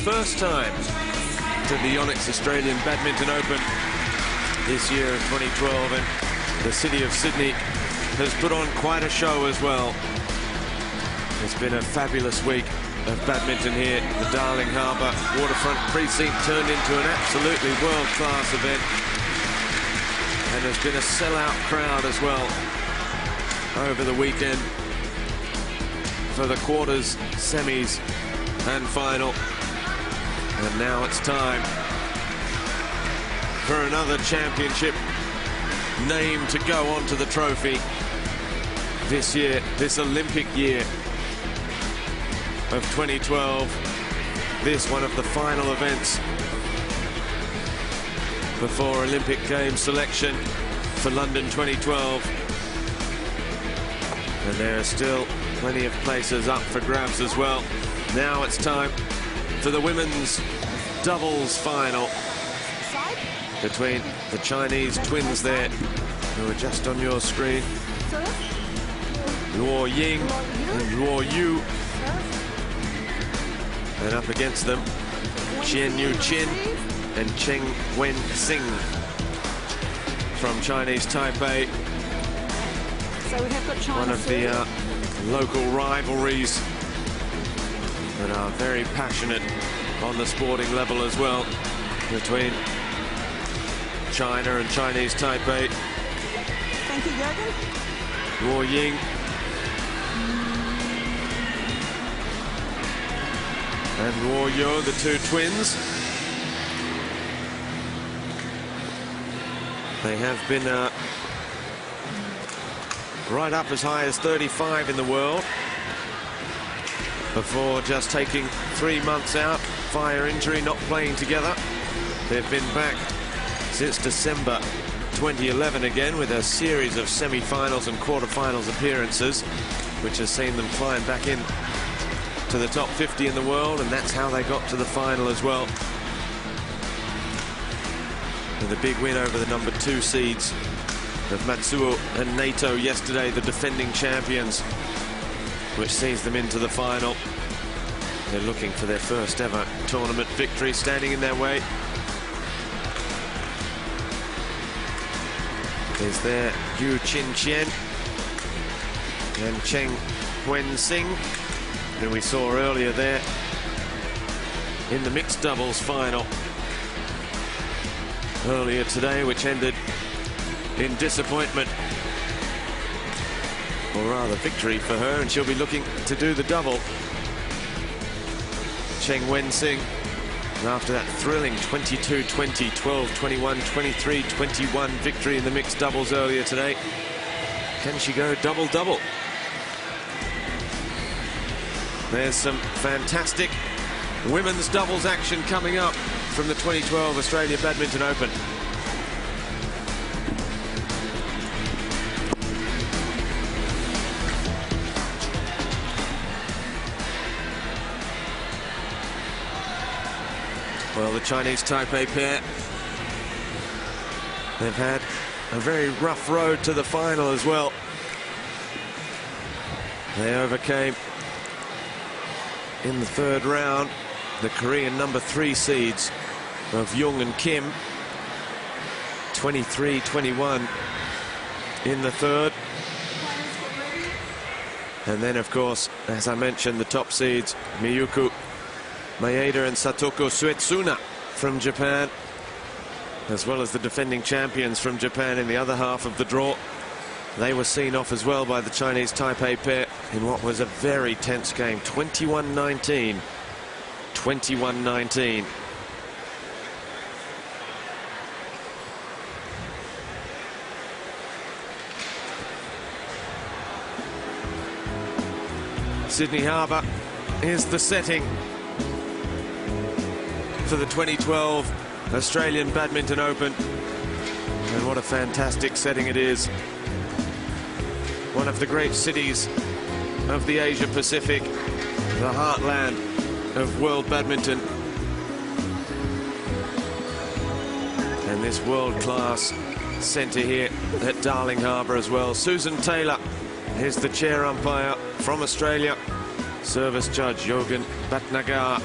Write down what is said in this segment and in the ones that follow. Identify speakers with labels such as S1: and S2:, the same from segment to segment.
S1: First time to the Yonex Australian Badminton Open this year of 2012, and the city of Sydney has put on quite a show as well. It's been a fabulous week of badminton here. The Darling Harbour waterfront precinct turned into an absolutely world-class event, and there's been a sellout crowd as well over the weekend for the quarters, semis and final. And now it's time for another championship name to go onto the trophy this year, this Olympic year of 2012. This one of the final events before Olympic Games selection for London 2012. And there are still plenty of places up for grabs as well. Now it's time for the women's doubles final between the Chinese twins there, who are just on your screen, Luo Ying and Luo Yu, and up against them Chien and Cheng Chien from Chinese Taipei.
S2: So we have got China,
S1: one of the local rivalries that are very passionate on the sporting level as well, between China and Chinese Taipei.
S2: Thank you, Jürgen.
S1: Luo Ying and Luo Yu, the two twins. They have been right up as high as 35 in the world before just taking 3 months out, fire injury, not playing together. They've been back since December 2011 again, with a series of semi-finals and quarter-finals appearances, which has seen them climb back in to the top 50 in the world, and that's how they got to the final as well, with a big win over the number 2 seeds of Matsuo and Naito yesterday, the defending champions, which sees them into the final. They're looking for their first ever tournament victory standing in their way. Is there Cheng Chien and Cheng Chien, who we saw earlier there in the mixed doubles final earlier today, which ended in disappointment, or rather victory for her, and she'll be looking to do the double. Cheng Chien, after that thrilling 22-20, 12-21, 23-21 victory in the mixed doubles earlier today, can she go double-double? There's some fantastic women's doubles action coming up from the 2012 Australia Badminton Open. Well, the Chinese Taipei pair, they've had a very rough road to the final as well. They overcame in the third round the Korean number 3 seeds of Jung and Kim, 23-21 in the third. And then, of course, as I mentioned, the top seeds, Miyuki Maeda and Satoko Suetsuna from Japan, as well as the defending champions from Japan in the other half of the draw. They were seen off as well by the Chinese Taipei pair in what was a very tense game, 21-19. 21-19. Sydney Harbour is the setting for the 2012 Australian Badminton Open, and what a fantastic setting it is. One of the great cities of the Asia Pacific, the heartland of world badminton, and this world-class centre here at Darling Harbour as well. Susan Taylor is the chair umpire from Australia. Service judge Yogan Bhatnagar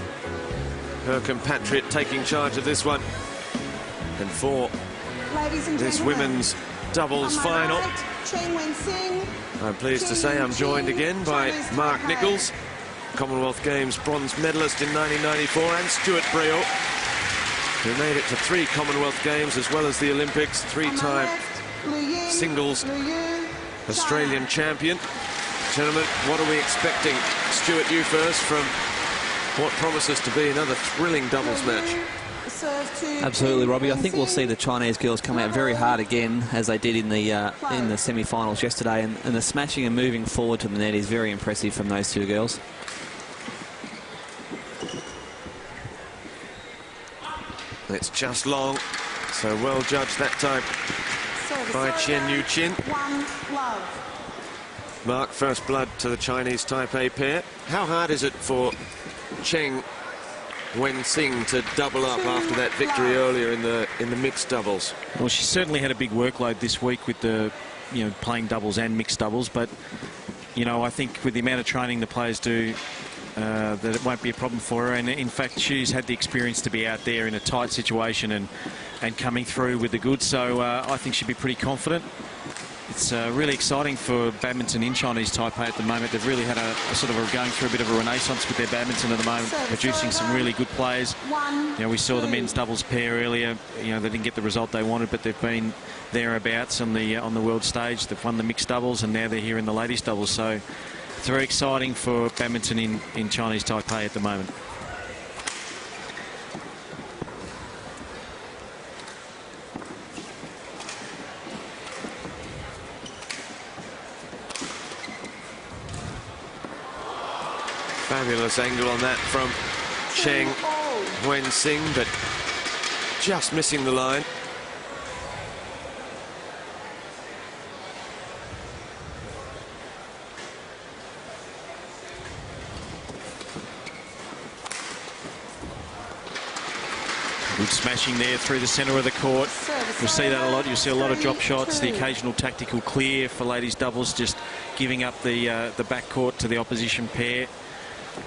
S1: her compatriot, taking charge of this one. And for
S2: Ladies and
S1: this
S2: gentlemen,
S1: women's doubles
S2: on my
S1: final,
S2: right, Cheng Chien.
S1: I'm pleased to say I'm joined again by Mark Nichols, Commonwealth Games bronze medalist in 1994, and Stuart Breal, who made it to 3 Commonwealth Games as well as the Olympics, 3-time singles Australian champion. Gentlemen, what are we expecting? Stuart, you first, from what promises to be another thrilling doubles match.
S3: Absolutely, Robbie. I think we'll see the Chinese girls come out very hard again, as they did in the semi-finals yesterday, and the smashing and moving forward to the net is very impressive from those two girls.
S1: It's just long, so well judged that time by Chien. Mark, first blood to the Chinese Taipei pair. How hard is it for Cheng Chien to double up after that victory earlier in the mixed doubles?
S4: Well, she certainly had a big workload this week with the, playing doubles and mixed doubles, but, I think with the amount of training the players do, that it won't be a problem for her. And in fact, she's had the experience to be out there in a tight situation and coming through with the goods. So I think she'd be pretty confident. It's really exciting for badminton in Chinese Taipei at the moment. They've really had going through a bit of a renaissance with their badminton at the moment, producing some really good players. We saw the men's doubles pair earlier. They didn't get the result they wanted, but they've been thereabouts on the world stage. They've won the mixed doubles, and now they're here in the ladies doubles. So it's very exciting for badminton in Chinese Taipei at the moment.
S1: Fabulous angle on that from Cheng Chien, but just missing the line.
S4: Good smashing there through the centre of the court. You'll see that a lot. You'll see a lot of drop shots, the occasional tactical clear for ladies doubles, just giving up the back court to the opposition pair.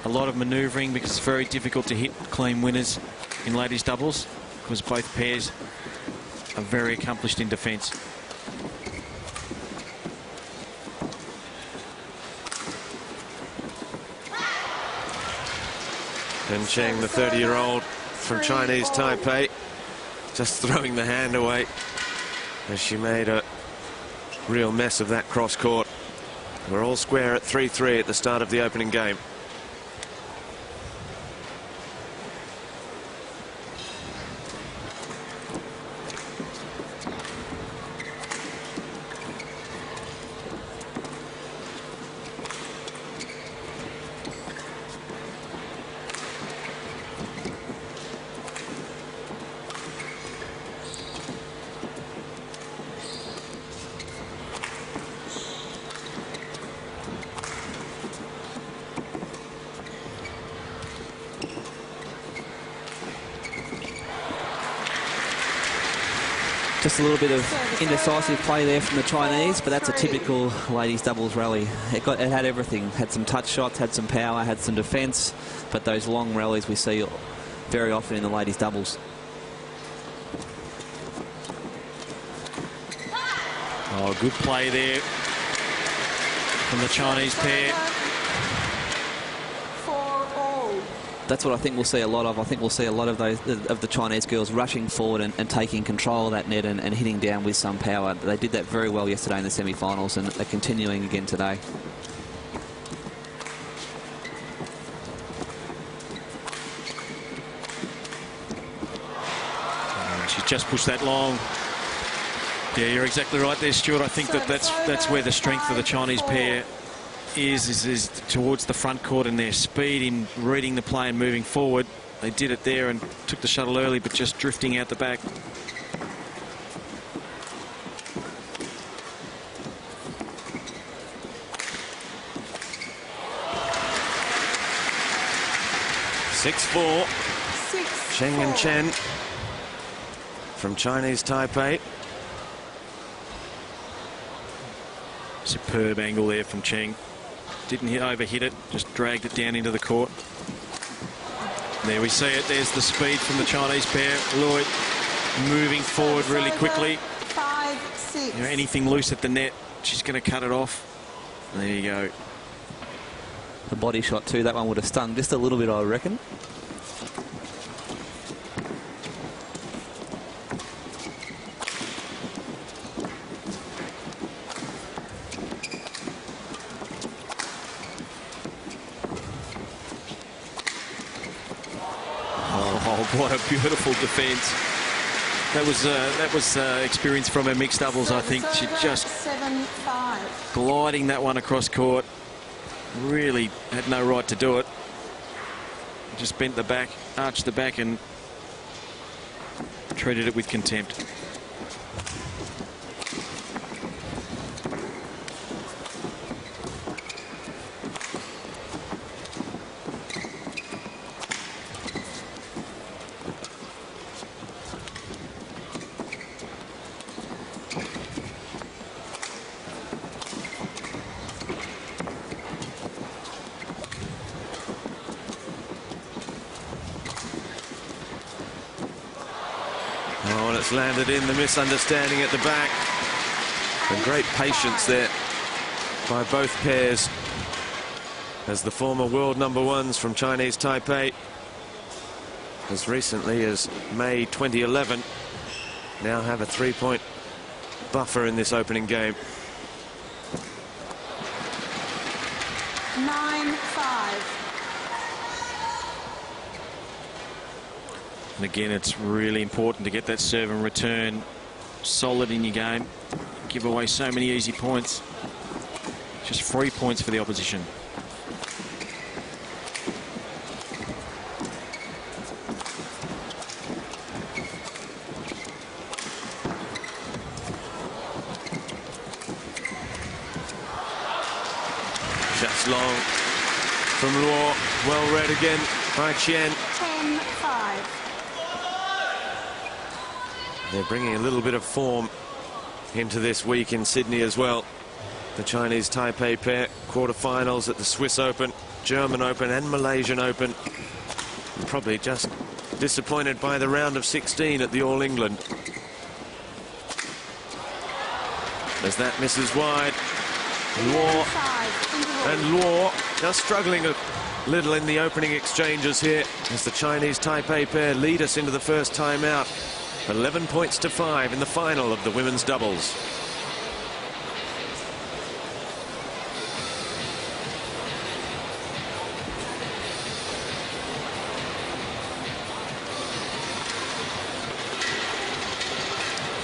S4: A lot of manoeuvring, because it's very difficult to hit clean winners in ladies doubles, because both pairs are very accomplished in defence.
S1: And Cheng, the 30-year-old from Chinese Taipei, just throwing the hand away as she made a real mess of that cross court. We're all square at 3-3 at the start of the opening game.
S3: Just a little bit of indecisive play there from the Chinese, but that's a typical ladies doubles rally. It had everything. Had some touch shots, had some power, had some defence, but those long rallies we see very often in the ladies doubles.
S4: Oh, good play there from the Chinese pair.
S3: That's what I think we'll see a lot of. I think we'll see a lot of the Chinese girls rushing forward and taking control of that net and hitting down with some power. They did that very well yesterday in the semi-finals, and they're continuing again today.
S4: She's just pushed that long. Yeah, you're exactly right there, Stuart. I think that's where the strength of the Chinese pair is towards the front court, and their speed in reading the play and moving forward. They did it there and took the shuttle early, but just drifting out the back.
S1: (6-4). Cheng Chien from Chinese Taipei.
S4: Superb angle there from Cheng. Didn't overhit it, just dragged it down into the court. There we see it. There's the speed from the Chinese pair. Luo moving forward really quickly.
S2: 5-6.
S4: You know, anything loose at the net, she's going to cut it off. There you go.
S3: The body shot too, that one would have stung just a little bit, I reckon.
S4: Oh, what a beautiful defence. That was experience from her mixed doubles, I think. She just
S2: 7-5.
S4: gliding that one across court. Really had no right to do it. Just bent the back, arched the back and treated it with contempt.
S1: Oh, and it's landed in, the misunderstanding at the back. And great patience there by both pairs, as the former world #1s from Chinese Taipei, as recently as May 2011, now have a 3-point buffer in this opening game.
S2: 9-5.
S4: And again, it's really important to get that serve and return solid in your game. Give away so many easy points. Just 3 points for the opposition.
S1: Just long from Luo. Well read again by Chien.
S2: 10-5.
S1: They're bringing a little bit of form into this week in Sydney as well. The Chinese Taipei pair, quarterfinals at the Swiss Open, German Open and Malaysian Open. And probably just disappointed by the round of 16 at the All England. As that misses wide. Luo,
S2: 5.
S1: and Luo just struggling a little in the opening exchanges here as the Chinese Taipei pair lead us into the first time out. 11 points to 5 in the final of the women's doubles.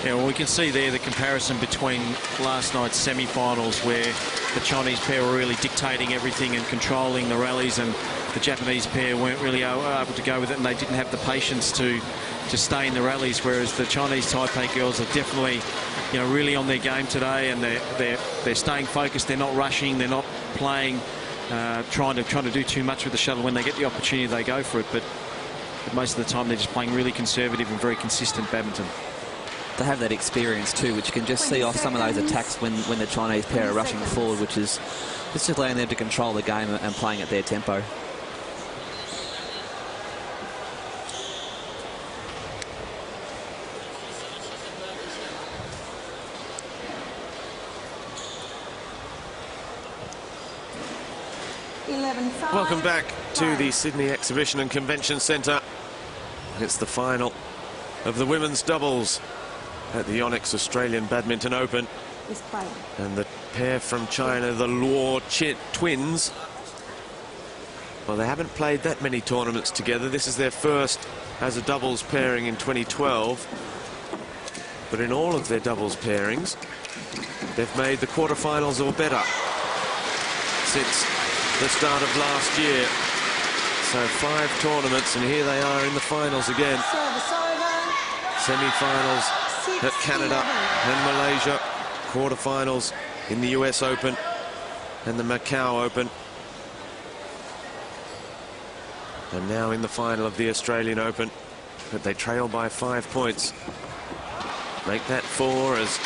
S4: Yeah, well, we can see there the comparison between last night's semi-finals, where the Chinese pair were really dictating everything and controlling the rallies, and the Japanese pair weren't really able to go with it, and they didn't have the patience to stay in the rallies, whereas the Chinese Taipei girls are definitely, you know, really on their game today, and they're staying focused. They're not rushing. They're not playing, trying to do too much with the shuttle. When they get the opportunity, they go for it. But most of the time, they're just playing really consiservative and very consistent badminton.
S3: They have that experience too, which you can just see off some of those attacks when the Chinese pair are rushing forward, which is just allowing them to control the game and playing at their tempo.
S1: Welcome back to the Sydney Exhibition and Convention Centre. It's the final of the women's doubles at the Yonex Australian Badminton Open. And the pair from China, the Luo twins, well, they haven't played that many tournaments together. This is their first as a doubles pairing in 2012. But in all of their doubles pairings, they've made the quarterfinals or better since the start of last year. So 5 tournaments, and here they are in the finals again. Semi-finals at Canada and Malaysia, quarterfinals in the US Open and the Macau Open, and now in the final of the Australian Open. But they trail by 5 points. Make that 4 as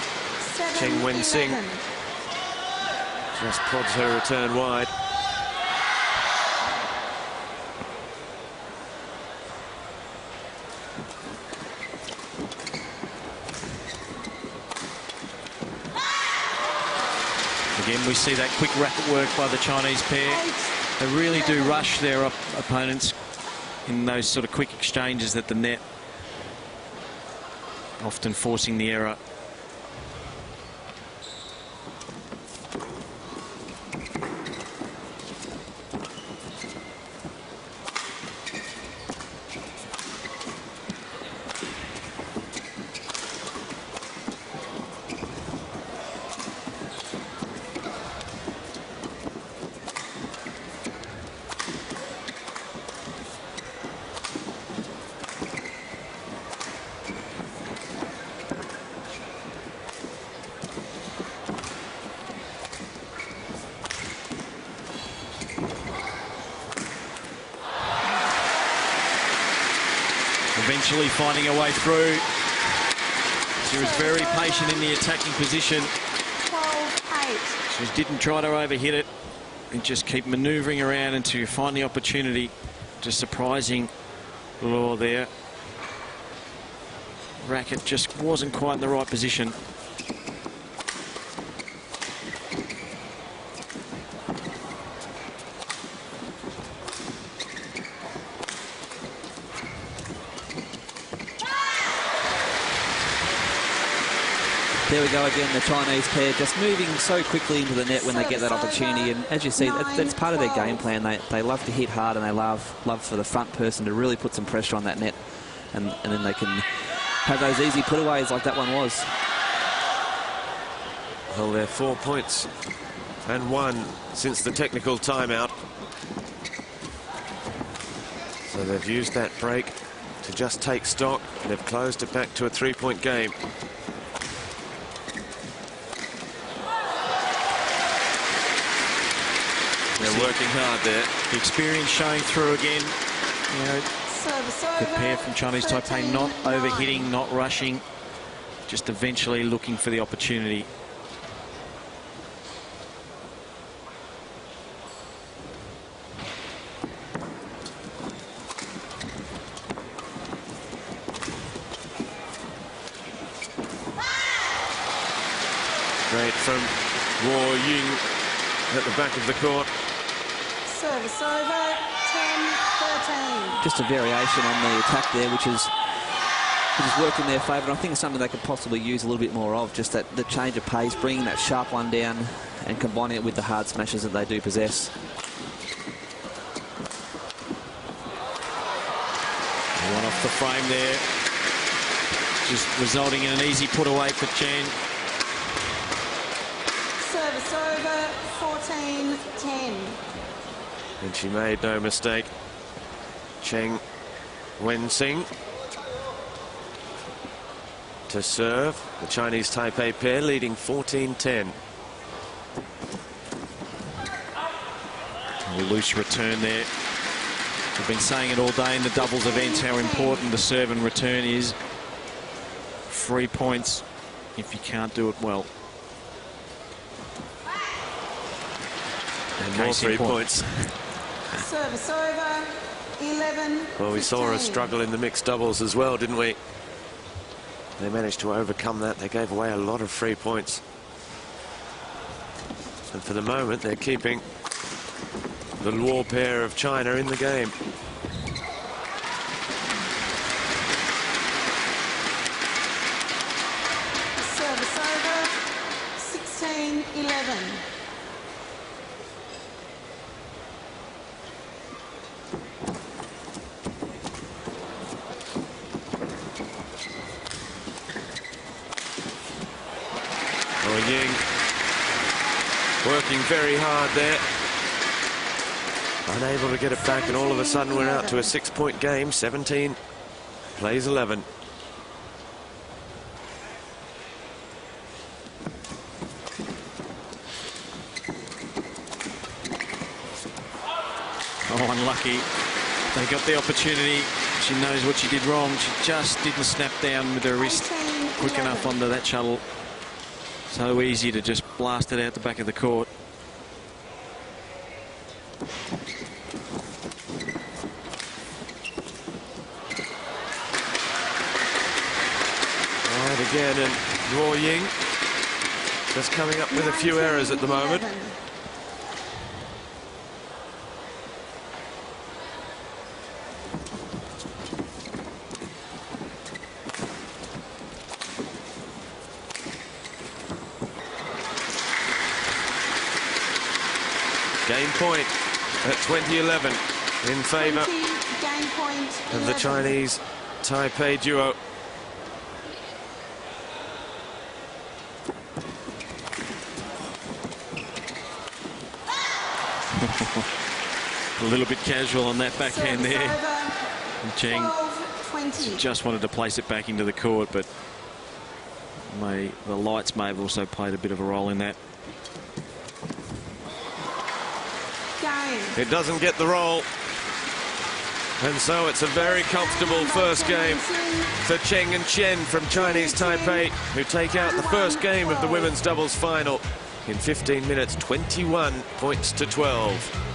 S1: Cheng Chien just prods her return wide.
S4: Again, we see that quick racket work by the Chinese pair. They really do rush their opponents in those sort of quick exchanges at the net, often forcing the error. Eventually finding a way through. She was very patient in the attacking position.
S2: 12-8.
S4: She didn't try to overhit it and just keep manoeuvring around until you find the opportunity. Just surprising Luo there. Racket just wasn't quite in the right position.
S3: There we go again, the Chinese pair just moving so quickly into the net when they get that opportunity. And as you see, that's part of their game plan. They love to hit hard, and they love for the front person to really put some pressure on that net. And then they can have those easy putaways like that one was.
S1: Well, they're 4 points and 1 since the technical timeout. So they've used that break to just take stock. They've closed it back to a 3-point game. They're working hard there.
S4: The experience showing through again. You know, the pair from Chinese Taipei not overhitting, not rushing, just eventually looking for the opportunity.
S1: Great from Luo Ying at the back of the court.
S2: Service over, 10-13.
S3: Just a variation on the attack there, which is working in their favour. And I think it's something they could possibly use a little bit more of, just that the change of pace, bringing that sharp one down and combining it with the hard smashes that they do possess.
S4: One off the frame there, just resulting in an easy put away for Chien.
S2: Service over, 14-10.
S1: And she made no mistake. Cheng Wen-sing to serve. The Chinese Taipei pair leading 14-10.
S4: A loose return there. We've been saying it all day in the doubles events how important the serve and return is. 3 points if you can't do it well.
S1: And more 3 points.
S2: Service over, 11.
S1: Well, we saw a struggle in the mixed doubles as well, didn't we? They managed to overcome that. They gave away a lot of free points. And for the moment, they're keeping the Luo pair of China in the game.
S2: Service over, 16-11.
S1: Ying working very hard there. Unable to get it back, and all of a sudden we're out to a 6-point game. 17 plays 11.
S4: Oh, unlucky. They got the opportunity. She knows what she did wrong. She just didn't snap down with her wrist quick enough onto that shuttle. So easy to just blast it out the back of the court.
S1: But again, and Luo Ying just coming up with a few errors at the moment.
S2: 19-11.
S1: Game point at 20-11 in favour
S2: 20, game point
S1: of the
S2: 11.
S1: Chinese Taipei duo.
S4: A little bit casual on that backhand
S2: Service
S4: there.
S2: over,
S4: And Cheng
S2: 12-20.
S4: just wanted to place it back into the court, but the lights may have also played a bit of a role in that.
S2: Game.
S1: It doesn't get the roll. And so it's a very comfortable first game for Cheng and Chien from Chinese Taipei, who take out the first game of the women's doubles final in 15 minutes, 21 points to 12.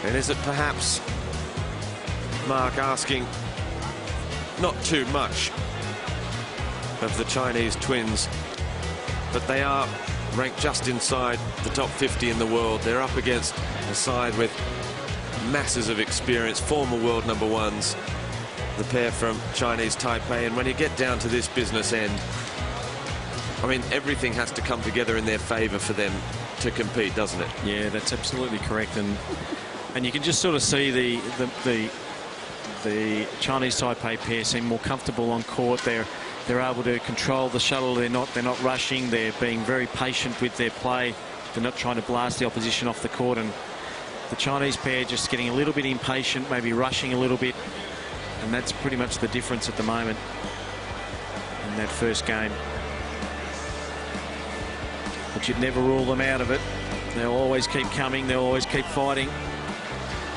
S1: And is it perhaps, Mark, asking not too much of the Chinese twins, but they are ranked just inside the top 50 in the world. They're up against a side with masses of experience, former world number ones, the pair from Chinese Taipei. And when you get down to this business end, I mean, everything has to come together in their favour for them to compete, doesn't it?
S4: Yeah, that's absolutely correct. And you can just sort of see the Chinese Taipei pair seem more comfortable on court. They're able to control the shuttle. They're not rushing. They're being very patient with their play. They're not trying to blast the opposition off the court. And the Chinese pair just getting a little bit impatient, maybe rushing a little bit. And that's pretty much the difference at the moment in that first game. But you'd never rule them out of it. They'll always keep coming. They'll always keep fighting.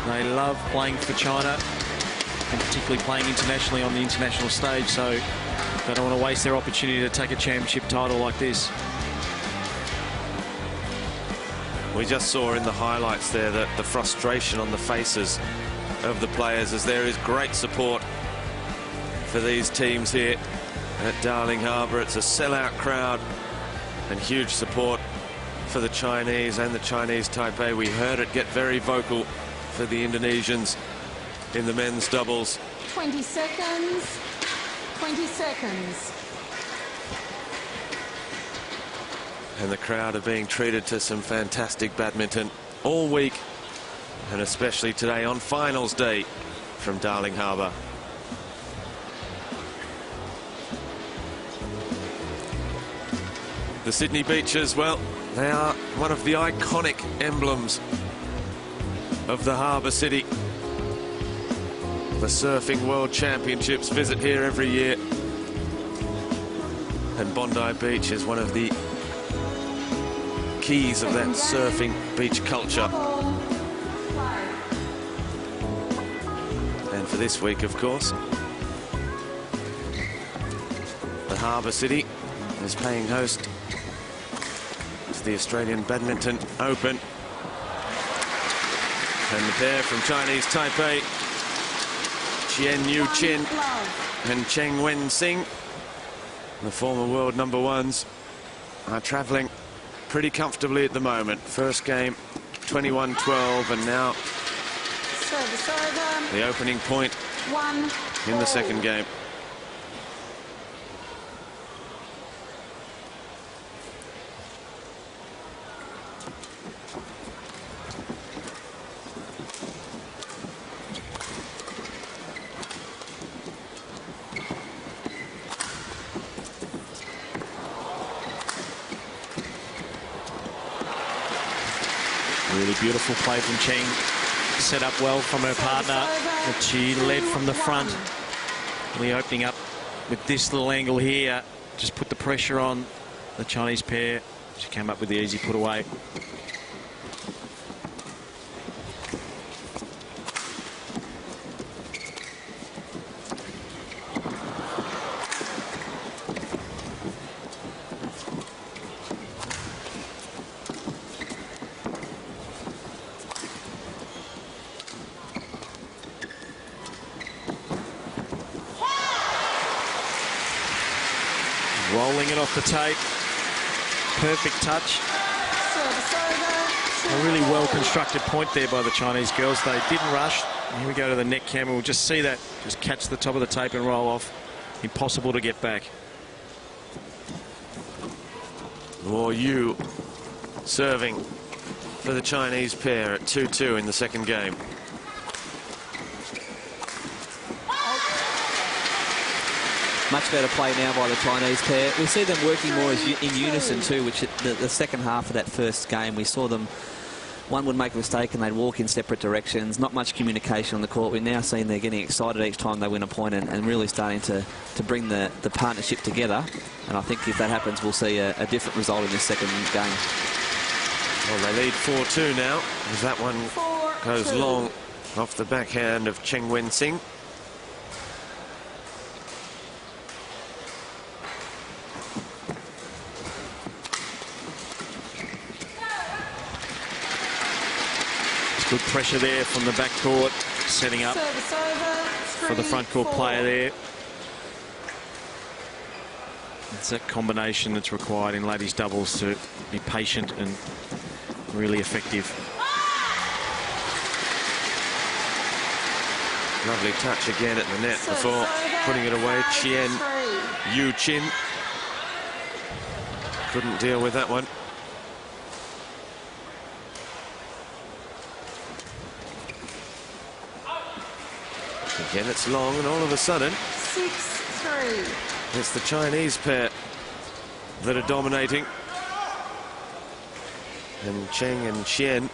S4: They love playing for China, and particularly playing internationally on the international stage, so they don't want to waste their opportunity to take a championship title like this.
S1: We just saw in the highlights there that the frustration on the faces of the players, as there is great support for these teams here at Darling Harbour. It's a sellout crowd and huge support for the Chinese and the Chinese Taipei. We heard it get very vocal for the Indonesians in the men's doubles.
S2: 20 seconds. 20 seconds.
S1: And the crowd are being treated to some fantastic badminton all week, and especially today on finals day from Darling Harbour. The Sydney Beaches, well, they are one of the iconic emblems of the harbour city. The Surfing World Championships visit here every year, and Bondi Beach is one of the keys of that surfing beach culture. And for this week, of course, the harbour city is paying host to the Australian Badminton Open. And the pair from Chinese Taipei, Chien Yu Chin and Cheng Wen Sing, the former world number ones, are travelling pretty comfortably at the moment. First game, 21-12, and now
S2: Service over.
S1: the opening point
S2: 1
S1: in the second game.
S4: Really beautiful play from Cheng. Set up well from her partner, but she led from the front. Really opening up with this little angle here. Just put the pressure on the Chinese pair. She came up with the easy put away. Rolling it off the tape. Perfect touch.
S2: Service over.
S4: A really well-constructed point there by the Chinese girls. They didn't rush. Here we go to the neck camera. We'll just see that. Just catch the top of the tape and roll off. Impossible to get back.
S1: Luo Luo serving for the Chinese pair at 2-2 in the second game.
S3: Much better play now by the Chinese pair. We see them working more as in unison too, which the second half of that first game, we saw them, one would make a mistake and they'd walk in separate directions. Not much communication on the court. We're now seeing they're getting excited each time they win a point and really starting to bring the partnership together. And I think if that happens, we'll see a different result in this second game.
S1: Well, they lead 4-2 now, as that one goes long off the backhand of Cheng Chien.
S4: Good pressure there from the backcourt, setting up for the front court player there. It's that combination that's required in ladies doubles to be patient and really effective.
S1: Lovely touch again at the net before putting it away. Chien Yu Chin couldn't deal with that one. Again, it's long, and all of a sudden,
S2: 6-3.
S1: it's the Chinese pair that are dominating. And Cheng and Chien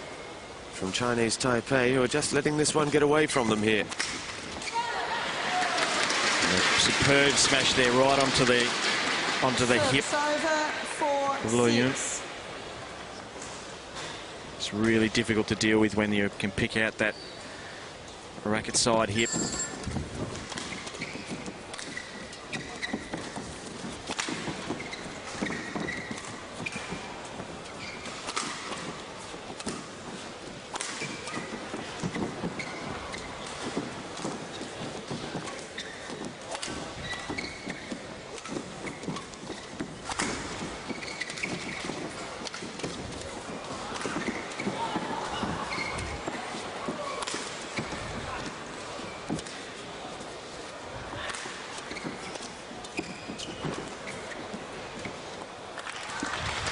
S1: from Chinese Taipei, who are just letting this one get away from them here.
S4: Superb smash there, right onto the hip of Luo Luo. It's really difficult to deal with when you can pick out that racket side hip.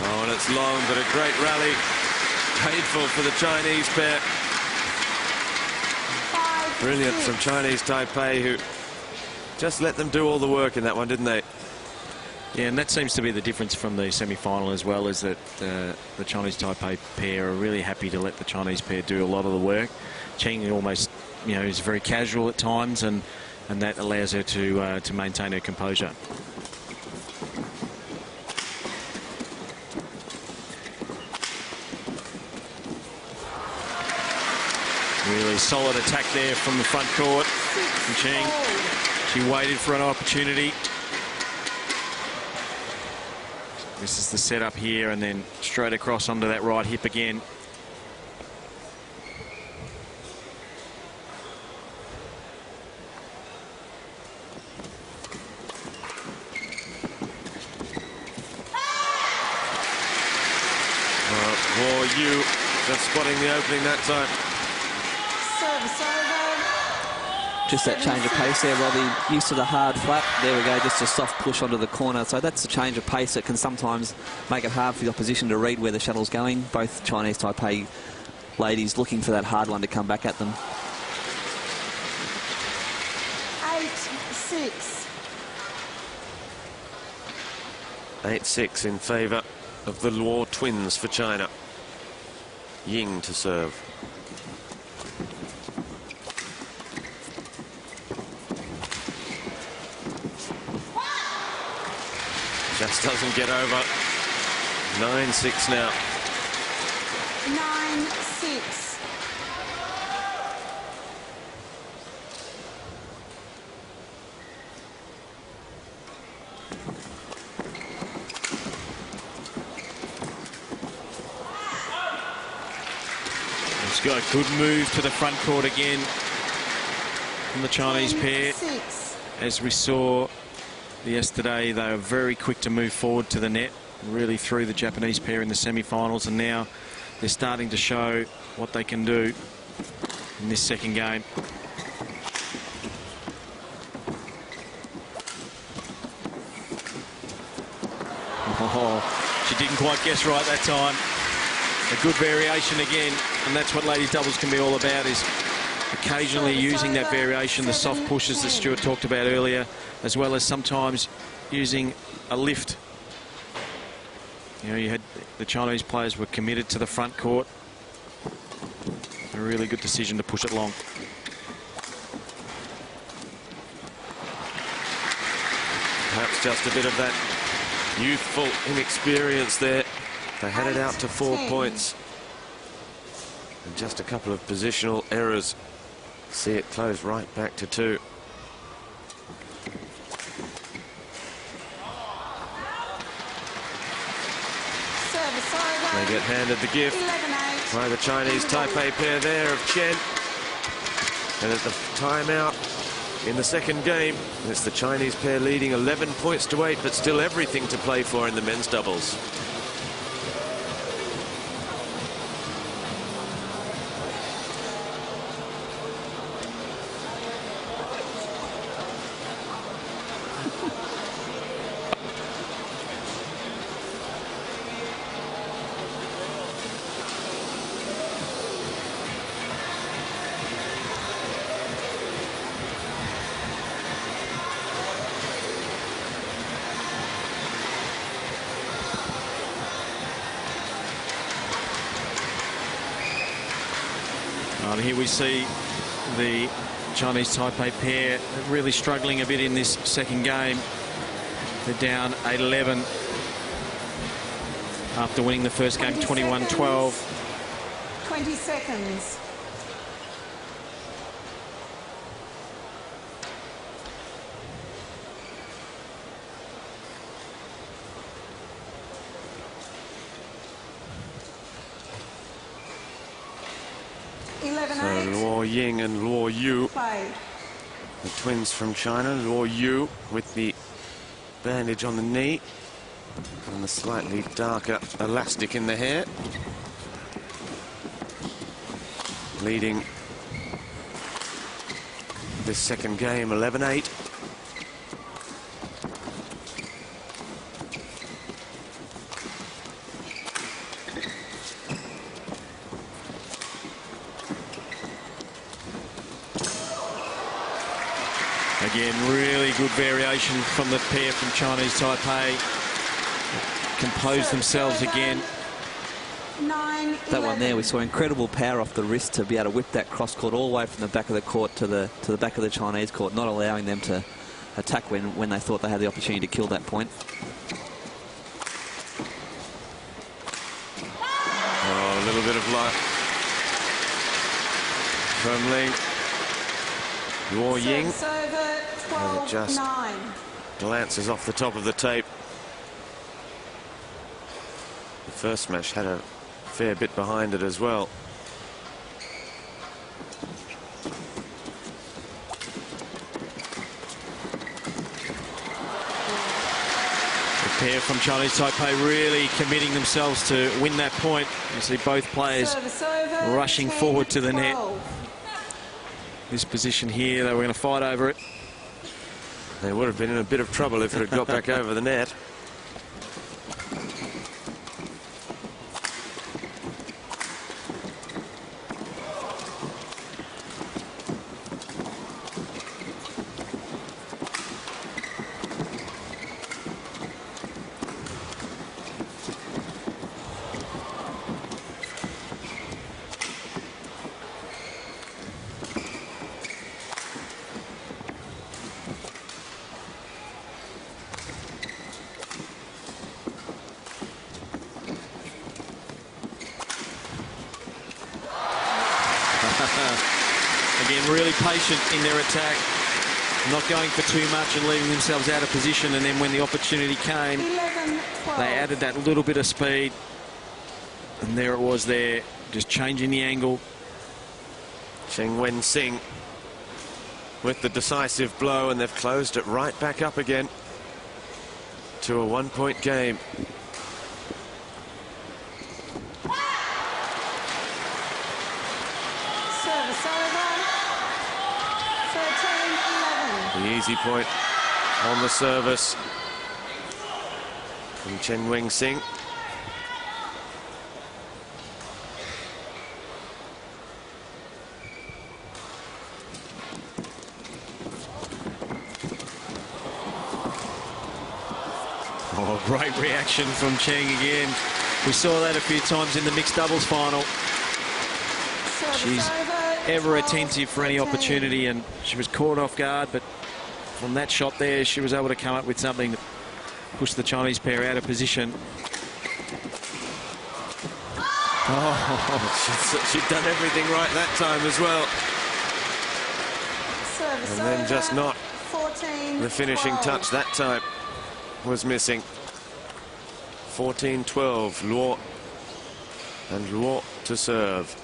S1: Oh, and it's long, but a great rally. Painful for the Chinese pair. Brilliant from Chinese Taipei, who just let them do all the work in that one, didn't they?
S4: Yeah, and that seems to be the difference from the semi-final as well, is that the Chinese Taipei pair are really happy to let the Chinese pair do a lot of the work. Cheng almost, is very casual at times, and that allows her to maintain her composure. Really solid attack there from the front court from Cheng. She waited for an opportunity. This is the setup here, and then straight across onto that right hip again.
S1: Luo Luo just spotting the opening that time.
S3: Just that change of pace there, Robbie. Used to the hard flat. There we go, just a soft push onto the corner. So that's a change of pace that can sometimes make it hard for the opposition to read where the shuttle's going. Both Chinese Taipei ladies looking for that hard one to come back at them.
S2: 8-6.
S1: 8-6 in favour of the Luo twins for China. Ying to serve. Just doesn't get over. 9-6 now.
S2: 9-6.
S4: It's got a good move to the front court again from the Chinese pair, as we saw yesterday. They were very quick to move forward to the net, really threw the Japanese pair in the semi-finals, and now they're starting to show what they can do in this second game. Oh, she didn't quite guess right that time. A good variation again, and that's what ladies doubles can be all about, is occasionally using that variation, the soft pushes that Stuart talked about earlier, as well as sometimes using a lift. You know, you had the Chinese players were committed to the front court. A really good decision to push it long.
S1: Perhaps just a bit of that youthful inexperience there. They had it out to 4 points. And just a couple of positional errors. See it close right back to 2. They get handed the gift by the Chinese Taipei pair there of Chien. And at the timeout in the second game, it's the Chinese pair leading 11 points to 8, but still everything to play for in the men's doubles.
S4: And here we see the Chinese Taipei pair really struggling a bit in this second game. They're down 8-11 after winning the first game 21-12.
S2: 20 seconds.
S1: So Luo Ying and Luo Yu,
S2: Play.
S1: the twins from China. Luo Yu with the bandage on the knee and the slightly darker elastic in the hair, leading this second game 11-8.
S4: Again, really good variation from the pair from Chinese Taipei. Composed themselves again.
S2: 9,
S3: That one there, we saw incredible power off the wrist to be able to whip that cross court all the way from the back of the court to the back of the Chinese court, not allowing them to attack when they thought they had the opportunity to kill that point.
S1: Oh, a little bit of luck from Ling. Luo Ying
S2: over 12,
S1: just
S2: 9.
S1: glances off the top of the tape. The first smash had a fair bit behind it as well.
S4: The pair from Chinese Taipei really committing themselves to win that point. You see both players rushing forward to the net. This position here, they were going to fight over it.
S1: They would have been in a bit of trouble if it had got back over the net.
S4: Again, really patient in their attack, not going for too much and leaving themselves out of position, and then when the opportunity came,
S2: 11, 12.
S4: they added that little bit of speed, and there it was there, just changing the angle.
S1: Cheng Wen-sing with the decisive blow, and they've closed it right back up again. to a one-point game.
S2: Service over. 13-11.
S1: The easy point on the service from Chen Sing.
S4: Oh, great reaction from Cheng again. We saw that a few times in the mixed doubles final. She's ever attentive for any opportunity, and she was caught off guard, but from that shot there, she was able to come up with something that pushed the Chinese pair out of position.
S1: Oh, she'd done everything right that time as well.
S2: Service
S1: And then
S2: over.
S1: just not
S2: 14,
S1: the finishing
S2: 12.
S1: touch that time was missing. 14-12, Luo. And Luo to serve.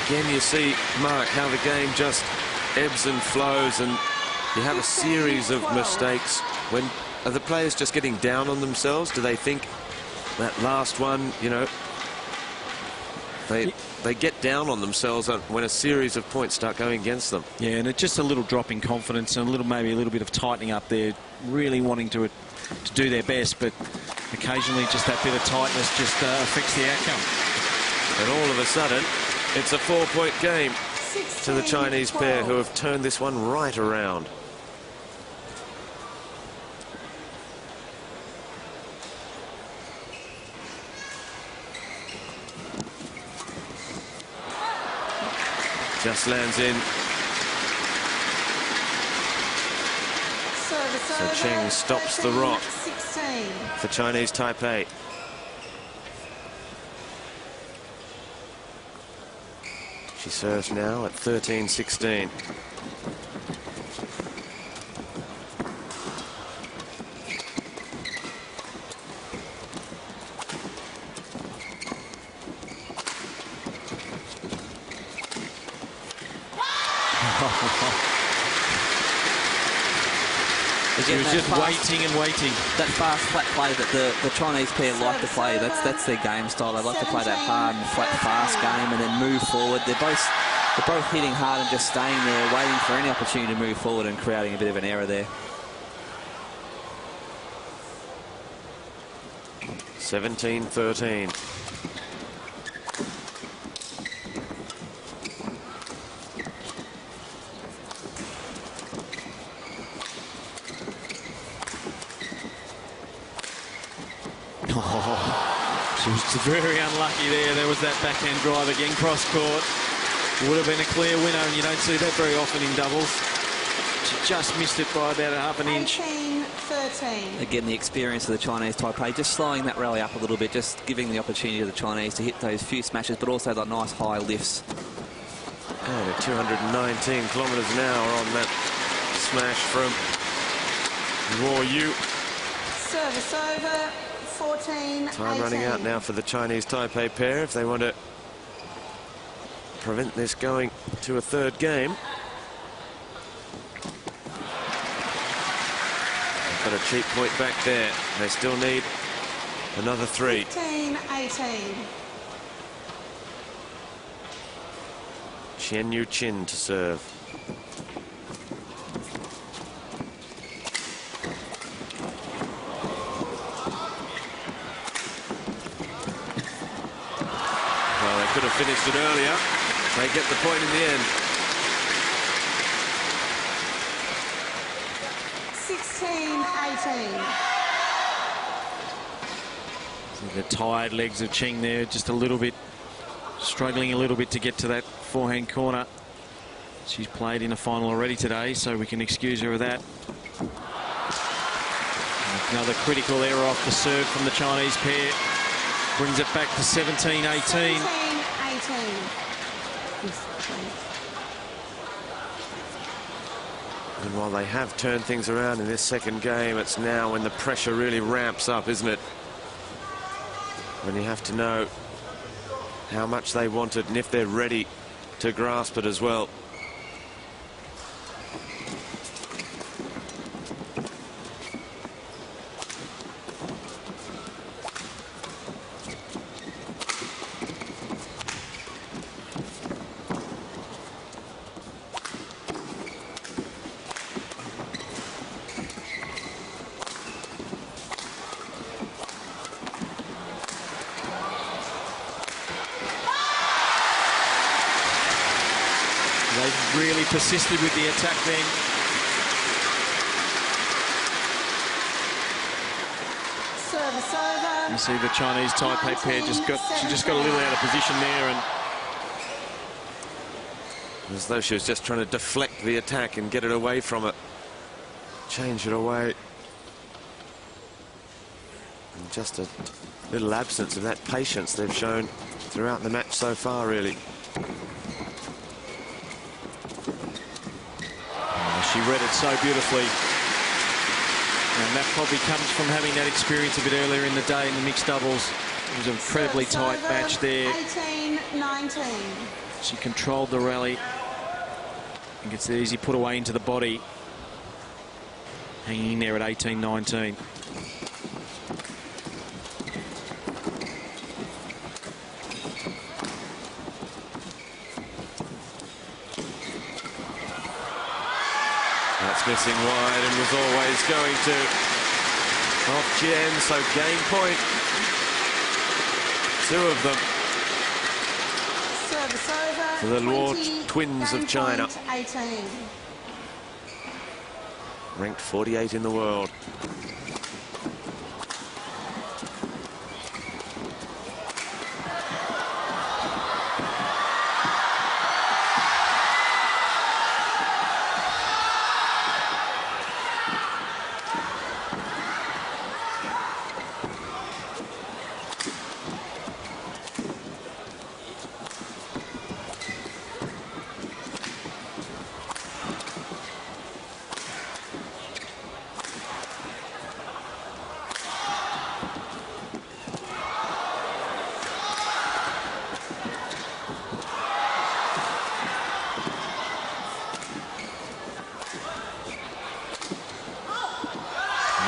S1: Again, you see, Mark, how the game just ebbs and flows, and you have a series of mistakes. When are the players just getting down on themselves? Do they think that last one, you know, they get down on themselves when a series of points start going against them?
S4: Yeah, and it's just a little drop in confidence and maybe a little bit of tightening up there, really wanting to do their best, but occasionally just that bit of tightness just affects the outcome.
S1: And all of a sudden, it's a 4-point game to the Chinese pair, who have turned this one right around. Just lands in. So Cheng stops the rock
S2: 16.
S1: for Chinese Taipei. She serves now at 13-16.
S4: She was just waiting and waiting.
S3: That fast, flat play that the Chinese pair like to play, that's their game style. They like to play that hard and flat, fast game and then move forward. They're both hitting hard and just staying there, waiting for any opportunity to move forward and creating a bit of an error there.
S1: 17-13.
S4: She was very unlucky there. There was that backhand drive again, cross court. Would have been a clear winner, and you don't see that very often in doubles. She just missed it by about a half an inch.
S2: 18-13.
S3: Again, the experience of the Chinese Taipei, just slowing that rally up a little bit, just giving the opportunity to the Chinese to hit those few smashes, but also the nice high lifts.
S1: Oh, they're 219 kilometers an hour on that smash from Luo Yu.
S2: Service over. 14-18.
S1: Time running out now for the Chinese Taipei pair if they want to prevent this going to a third game. They've got a cheap point back there. They still need another 3.
S2: 15-18.
S1: Cheng to serve. Could have finished it earlier. They get the point in the end.
S2: 16-18.
S4: The tired legs of Cheng there, just a little bit, struggling a little bit to get to that forehand corner. She's played in a final already today, so we can excuse her of that. Another critical error off the serve from the Chinese pair. Brings it back to 17-18.
S1: And while they have turned things around in this second game, it's now when the pressure really ramps up, isn't it? When you have to know how much they want it and if they're ready to grasp it as well.
S4: They've really persisted with the attack then.
S2: Service over.
S4: You see the Chinese Taipei pair just got a little out of position there, and
S1: as though she was just trying to deflect the attack and get it away from it. Change it away. And just a little absence of that patience they've shown throughout the match so far, really.
S4: She read it so beautifully. And that probably comes from having that experience a bit earlier in the day in the mixed doubles. It was an incredibly tight match there.
S2: 18-19.
S4: She controlled the rally and gets the easy put away into the body. Hanging in there at 18-19.
S1: That's missing wide and was always going to off Chien, so game point. Two of them
S2: Service over.
S1: for the Luo twins of China.
S2: 18.
S1: Ranked 48 in the world.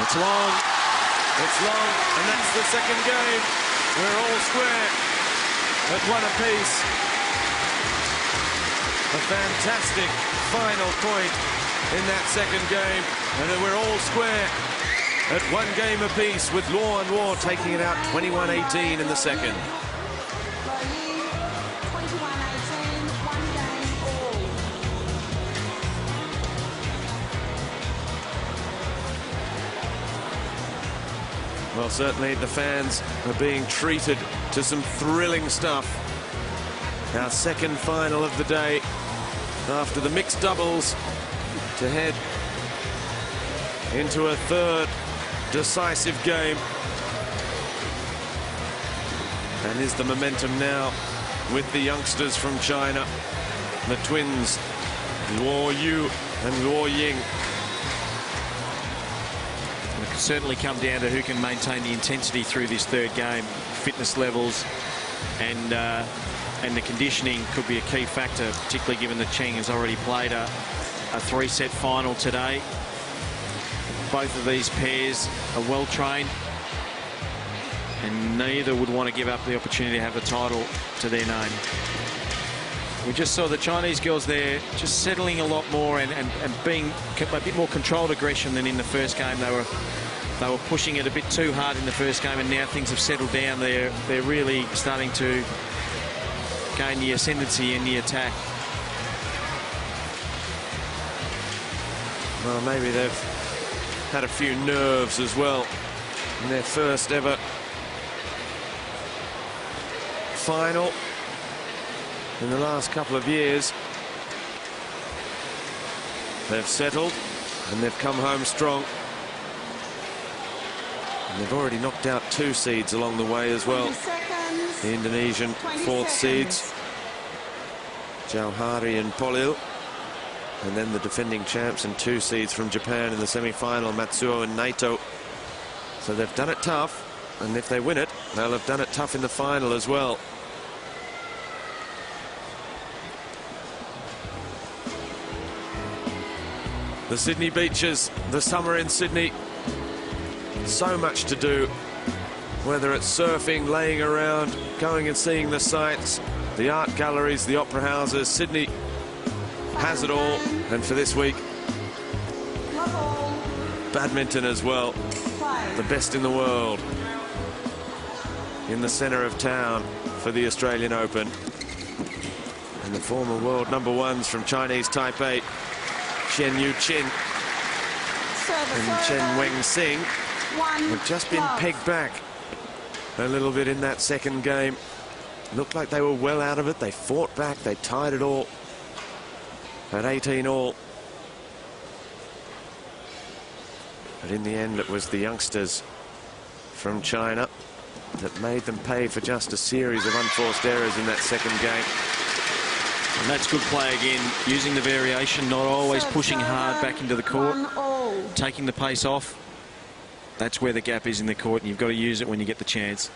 S4: It's long.
S1: It's long, and that's the second game. We're all square at one apiece. A fantastic final point in that second game, and then we're all square at one game apiece, with Luo Luo taking it out 21-18 in the second.
S2: Luo Luo, 21-18, one game all.
S1: Well, certainly the fans are being treated to some thrilling stuff. Our second final of the day, after the mixed doubles, to head into a third decisive game. And is the momentum now with the youngsters from China, the twins, Luo Yu and Luo Ying.
S4: It can certainly come down to who can maintain the intensity through this third game. Fitness levels and the conditioning could be a key factor, particularly given that Cheng has already played a three-set final today. Both of these pairs are well trained, and neither would want to give up the opportunity to have a title to their name. We just saw the Chinese girls there just settling a lot more and being a bit more controlled aggression than in the first game. They were pushing it a bit too hard in the first game, and now things have settled down. They're really starting to gain the ascendancy in the attack.
S1: Well, maybe they've had a few nerves as well in their first ever final in the last couple of years. They've settled and they've come home strong. And they've already knocked out 2 seeds along the way as well.
S2: 20 seconds.
S1: The Indonesian
S2: 20
S1: 4th
S2: seconds.
S1: seeds, Jauhari and Polil. And then the defending champs and 2 seeds from Japan in the semi-final, Matsuo and Naito. So they've done it tough, and if they win it, they'll have done it tough in the final as well. The Sydney beaches, the summer in Sydney. So much to do, whether it's surfing, laying around, going and seeing the sights, the art galleries, the opera houses. Sydney has it all. And for this week, badminton as well. The best in the world in the centre of town for the Australian Open. And the former world #1s from Chinese Taipei, Cheng Chien and Chen Weng-Sing, have just been pegged back a little bit in that second game. Looked like they were well out of it. They fought back. They tied it all at 18 all. But in the end, it was the youngsters from China that made them pay for just a series of unforced errors in that second game.
S4: And that's good play again, using the variation, not always pushing hard back into the court, taking the pace off. That's where the gap is in the court, and you've got to use it when you get the chance.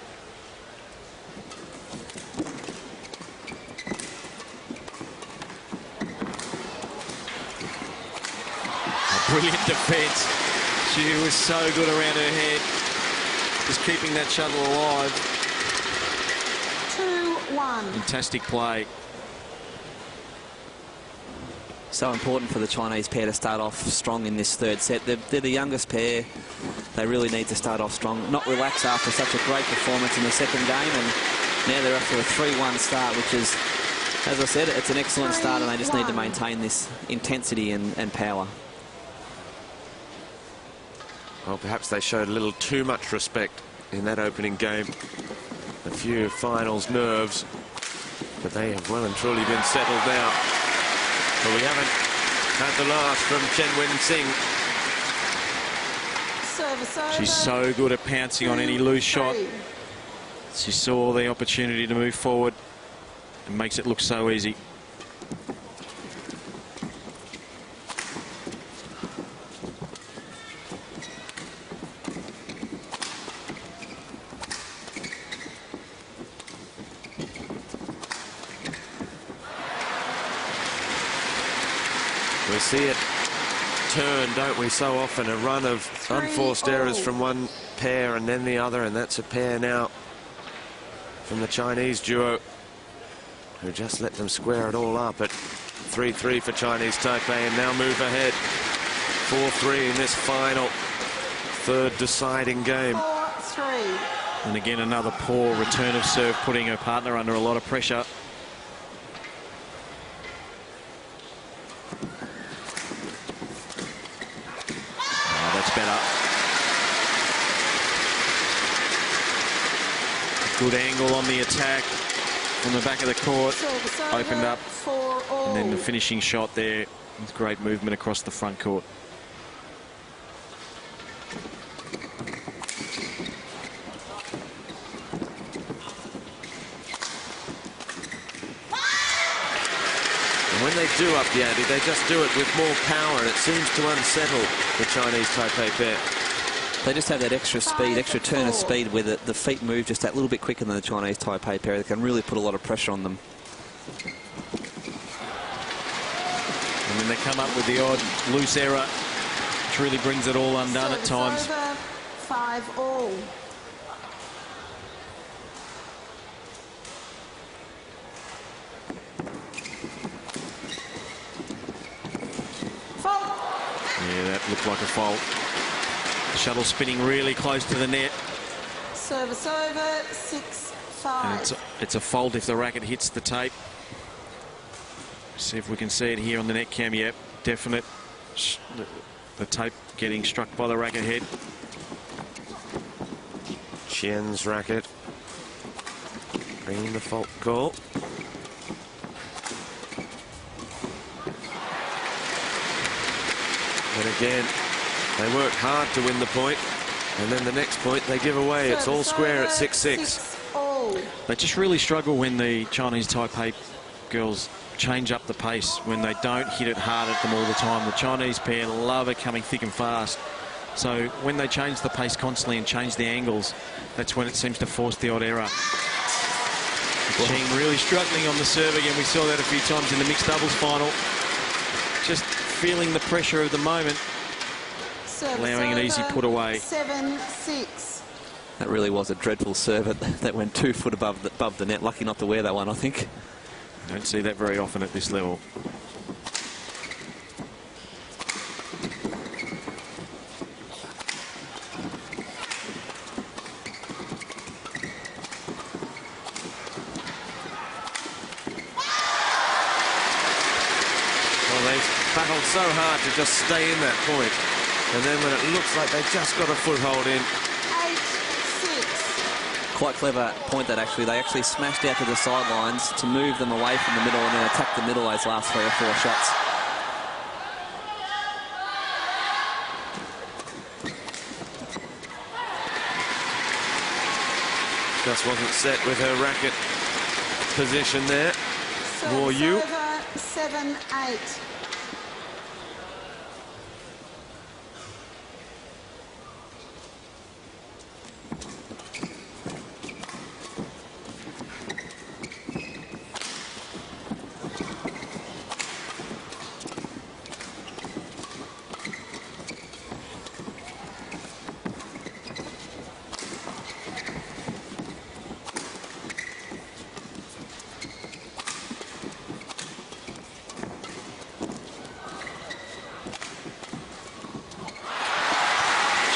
S4: A brilliant defence. She was so good around her head, just keeping that shuttle alive.
S2: 2-1.
S4: Fantastic play.
S3: So important for the Chinese pair to start off strong in this third set. They're the youngest pair. They really need to start off strong, not relax after such a great performance in the second game, and now they're up to a 3-1 start, which is, as I said, it's an excellent start, and they just need to maintain this intensity and power.
S1: Well, perhaps they showed a little too much respect in that opening game. A few finals nerves, but they have well and truly been settled now. But we haven't had the last from Chen Weng-Sing.
S4: She's so good at pouncing on any loose shot. She saw the opportunity to move forward and makes it look so easy.
S1: We see it turn, don't we, so often, a run of unforced errors from one pair and then the other, and that's a pair now from the Chinese duo, who just let them square it all up at 3-3 for Chinese Taipei, and now move ahead 4-3 in this final third deciding game.
S2: 4-3.
S4: And again, another poor return of serve, putting her partner under a lot of pressure. Better. Good angle on the attack from the back of the court. Opened up. And then the finishing shot there with great movement across the front court.
S1: And when they do up the ante, they just do it with more power, and it seems to unsettle the Chinese Taipei pair.
S3: They just have that extra speed, extra turn of speed where the feet move just that little bit quicker than the Chinese Taipei pair. They can really put a lot of pressure on them.
S4: And then they come up with the odd loose error, which really brings it all undone at times.
S2: 5-all.
S4: Yeah, that looked like a fault. Shuttle spinning really close to the net.
S2: Service over, 6-5.
S4: And it's a fault if the racket hits the tape. See if we can see it here on the net cam. Yep, definite. The tape getting struck by the racket head.
S1: Chien's racket bringing the fault call. And again, they work hard to win the point, and then the next point they give away. It's all square at 6-6.
S4: They just really struggle when the Chinese Taipei girls change up the pace, when they don't hit it hard at them all the time. The Chinese pair love it coming thick and fast. So when they change the pace constantly and change the angles, that's when it seems to force the odd error. Cheng really struggling on the serve again. We saw that a few times in the mixed doubles final. Just feeling the pressure of the moment,
S2: Service
S4: allowing an easy
S2: over,
S4: put away.
S2: 7-6.
S3: That really was a dreadful serve that went 2 foot above the net. Lucky not to wear that one, I think.
S4: Don't see that very often at this level.
S1: Well, they've battled so hard to just stay in that point. And then when it looks like they've just got a foothold in.
S2: 8-6.
S3: Quite clever point that actually. They actually smashed out to the sidelines to move them away from the middle and then attack the middle those last 3 or 4 shots.
S1: Just wasn't set with her racket position there. Luo
S2: Service
S1: Luo.
S2: over, 7-8.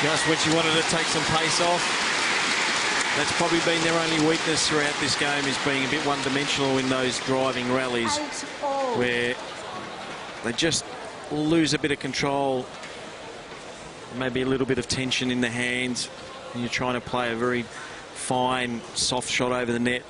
S4: Just when she wanted to take some pace off. That's probably been their only weakness throughout this game, is being a bit one-dimensional in those driving rallies,
S2: 8-all.
S4: where they just lose a bit of control, maybe a little bit of tension in the hands, and you're trying to play a very fine, soft shot over the net.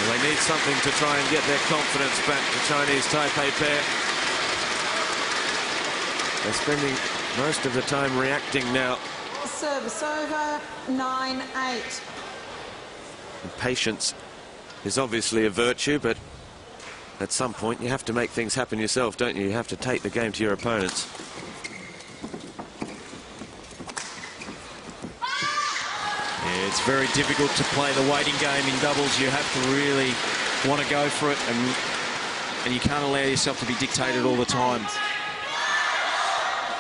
S1: They need something to try and get their confidence back, the Chinese Taipei pair. They're spending most of the time reacting now.
S2: Service over, 9-8.
S1: And patience is obviously a virtue, but at some point you have to make things happen yourself, don't you? You have to take the game to your opponents.
S4: Yeah, it's very difficult to play the waiting game in doubles. You have to really want to go for it, and you can't allow yourself to be dictated all the time.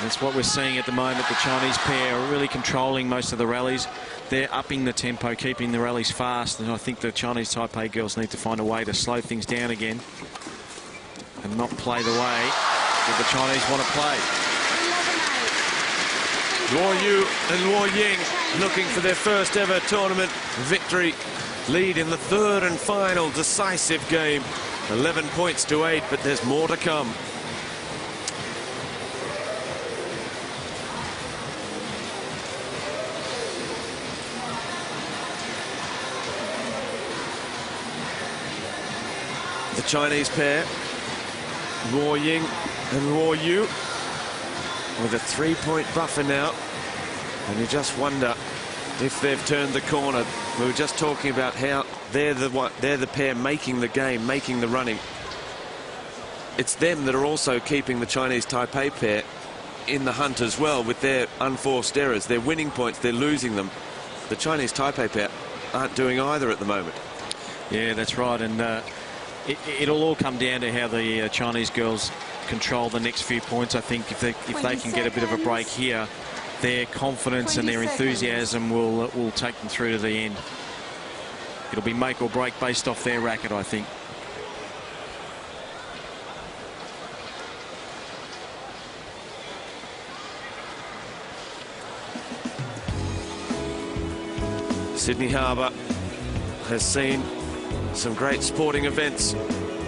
S4: That's what we're seeing at the moment. The Chinese pair are really controlling most of the rallies. They're upping the tempo, keeping the rallies fast, and I think the Chinese Taipei girls need to find a way to slow things down again and not play the way that the Chinese want to play.
S2: 11-8.
S1: Luo Luo and Luo Ying looking for their first ever tournament victory. Lead in the third and final decisive game. 11 points to 8, but there's more to come. The Chinese pair, Luo Ying and Luo Luo, with a 3-point buffer now, and you just wonder if they've turned the corner. We were just talking about how they're the pair making the game, making the running. It's them that are also keeping the Chinese Taipei pair in the hunt as well with their unforced errors. They're winning points, they're losing them. The Chinese Taipei pair aren't doing either at the moment.
S4: Yeah, that's right, and it'll all come down to how the Chinese girls control the next few points. I think if they can get a bit of a break here, their confidence and their enthusiasm will take them through to the end. It'll be make or break based off their racket, I think.
S1: Sydney Harbour has seen some great sporting events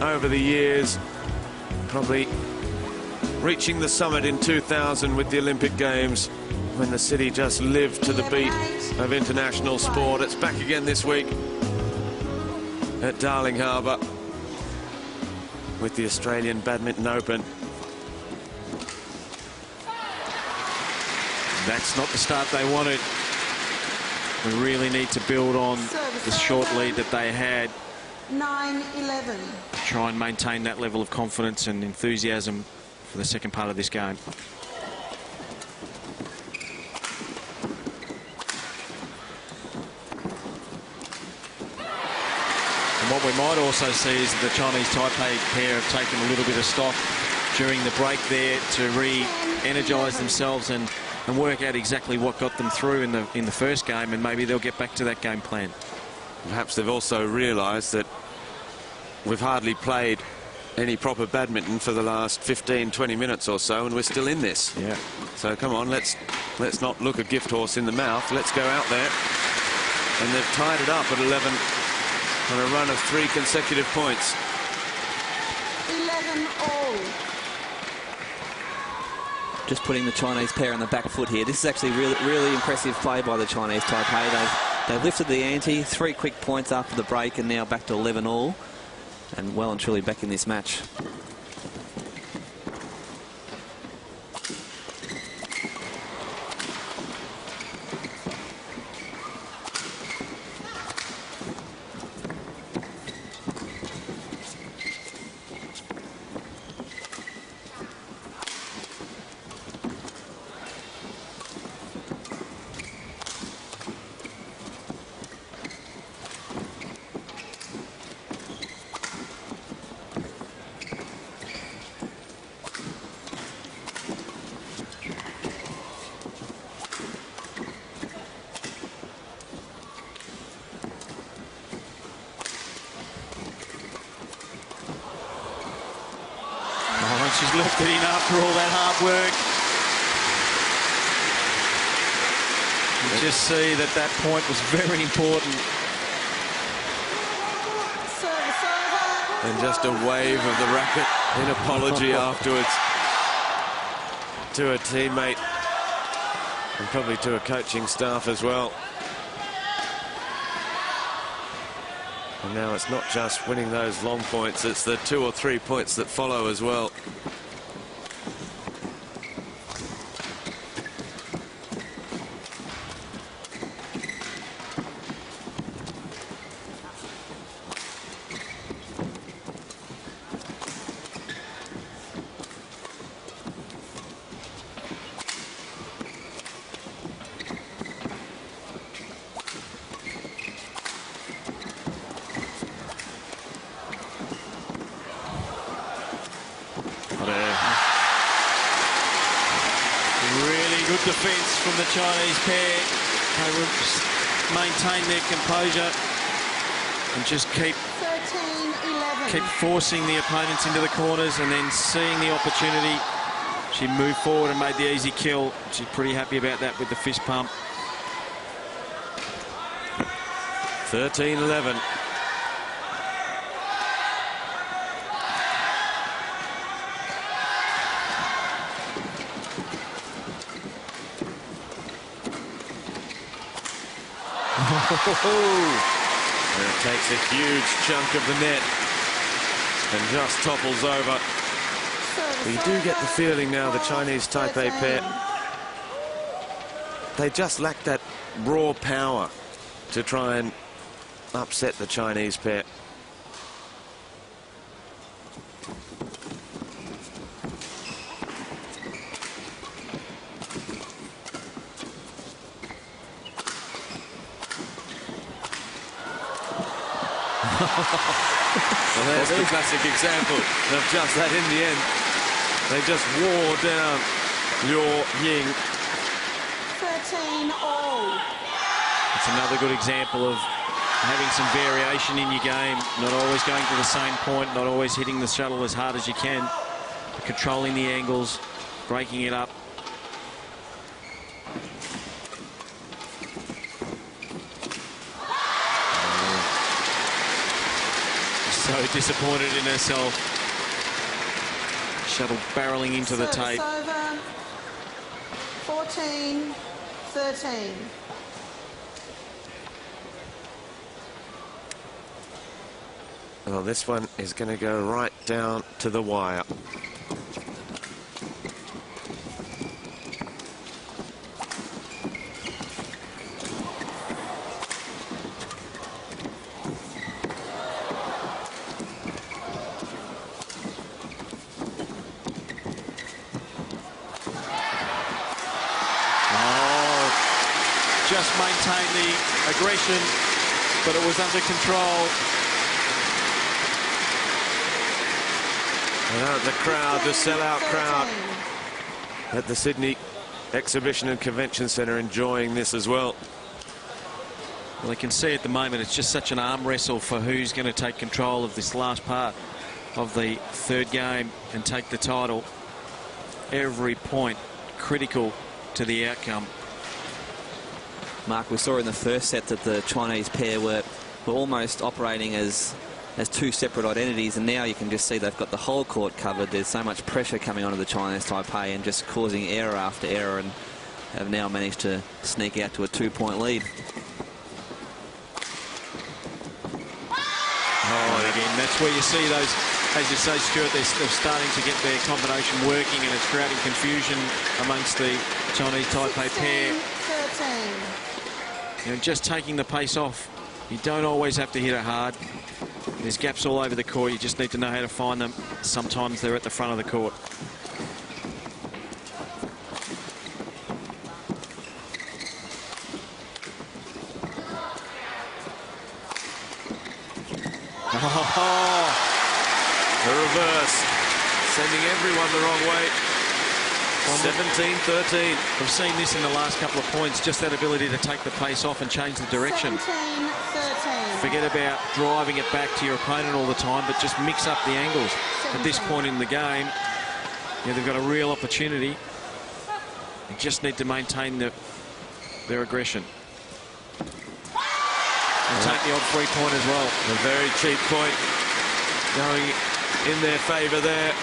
S1: over the years, probably reaching the summit in 2000 with the Olympic Games, when the city just lived to the beat of international sport. It's back again this week at Darling Harbour with the Australian Badminton Open.
S4: That's not the start they wanted. We really need to build on the short lead that they had
S2: 9-11.
S4: Try and maintain that level of confidence and enthusiasm for the second part of this game. And what we might also see is that the Chinese Taipei pair have taken a little bit of stock during the break there to re-energise themselves and work out exactly what got them through in the first game, and maybe they'll get back to that game plan.
S1: Perhaps they've also realised that we've hardly played any proper badminton for the last 15-20 minutes or so, and we're still in this.
S4: Yeah.
S1: So come on, let's not look a gift horse in the mouth. Let's go out there. And they've tied it up at 11 on a run of 3 consecutive points.
S2: 11 all.
S3: Just putting the Chinese pair on the back foot here. This is actually really impressive play by the Chinese Taipei. They've lifted the ante, 3 quick points after the break, and now back to 11 all, and well and truly back in this match.
S4: She's left it in after all that hard work. You just see that that point was very important.
S2: Service over.
S1: And just a wave of the racket in apology afterwards to a teammate and probably to a coaching staff as well. And now it's not just winning those long points, it's the 2 or 3 points that follow as well.
S4: Good defence from the Chinese pair. They will maintain their composure and just keep
S2: 13-11.
S4: forcing the opponents into the corners, and then seeing the opportunity. She moved forward and made the easy kill. She's pretty happy about that with the fist pump.
S1: 13-11. And it takes a huge chunk of the net and just topples over. But you do get the feeling now the Chinese Taipei pair, they just lack that raw power to try and upset the Chinese pair. Well, there's the classic example of just that in the end. They just wore down Luo Ying.
S2: 13 all.
S4: It's another good example of having some variation in your game, not always going to the same point, not always hitting the shuttle as hard as you can, but controlling the angles, breaking it up. So disappointed in herself. Shuttle barreling into the tape.
S2: Over. 14-13.
S1: Well, this one is going to go right down to the wire.
S4: just maintained the aggression, but it was under control.
S1: The crowd, the sellout crowd at the Sydney Exhibition and Convention Centre enjoying this as well.
S4: Well, you can see at the moment it's just such an arm wrestle for who's going to take control of this last part of the third game and take the title. Every point critical to the outcome.
S3: Mark, we saw in the first set that the Chinese pair were almost operating as two separate identities, and now you can just see they've got the whole court covered. There's so much pressure coming onto the Chinese Taipei and just causing error after error, and have now managed to sneak out to a 2-point lead.
S4: Oh, and again, that's where you see those, as you say, Stuart, they're starting to get their combination working, and it's creating confusion amongst the Chinese Taipei pair.
S2: 13.
S4: You know, just taking the pace off. You don't always have to hit it hard. There's gaps all over the court. You just need to know how to find them. Sometimes they're at the front of the court.
S1: Oh, the reverse, sending everyone the wrong way. 17-13.
S4: We've seen this in the last couple of points, just that ability to take the pace off and change the direction.
S2: 17-13.
S4: Forget about driving it back to your opponent all the time, but just mix up the angles. At this point in the game, they've got a real opportunity. They just need to maintain their aggression. And take the odd 3-point as well.
S1: A very cheap point going in their favour there.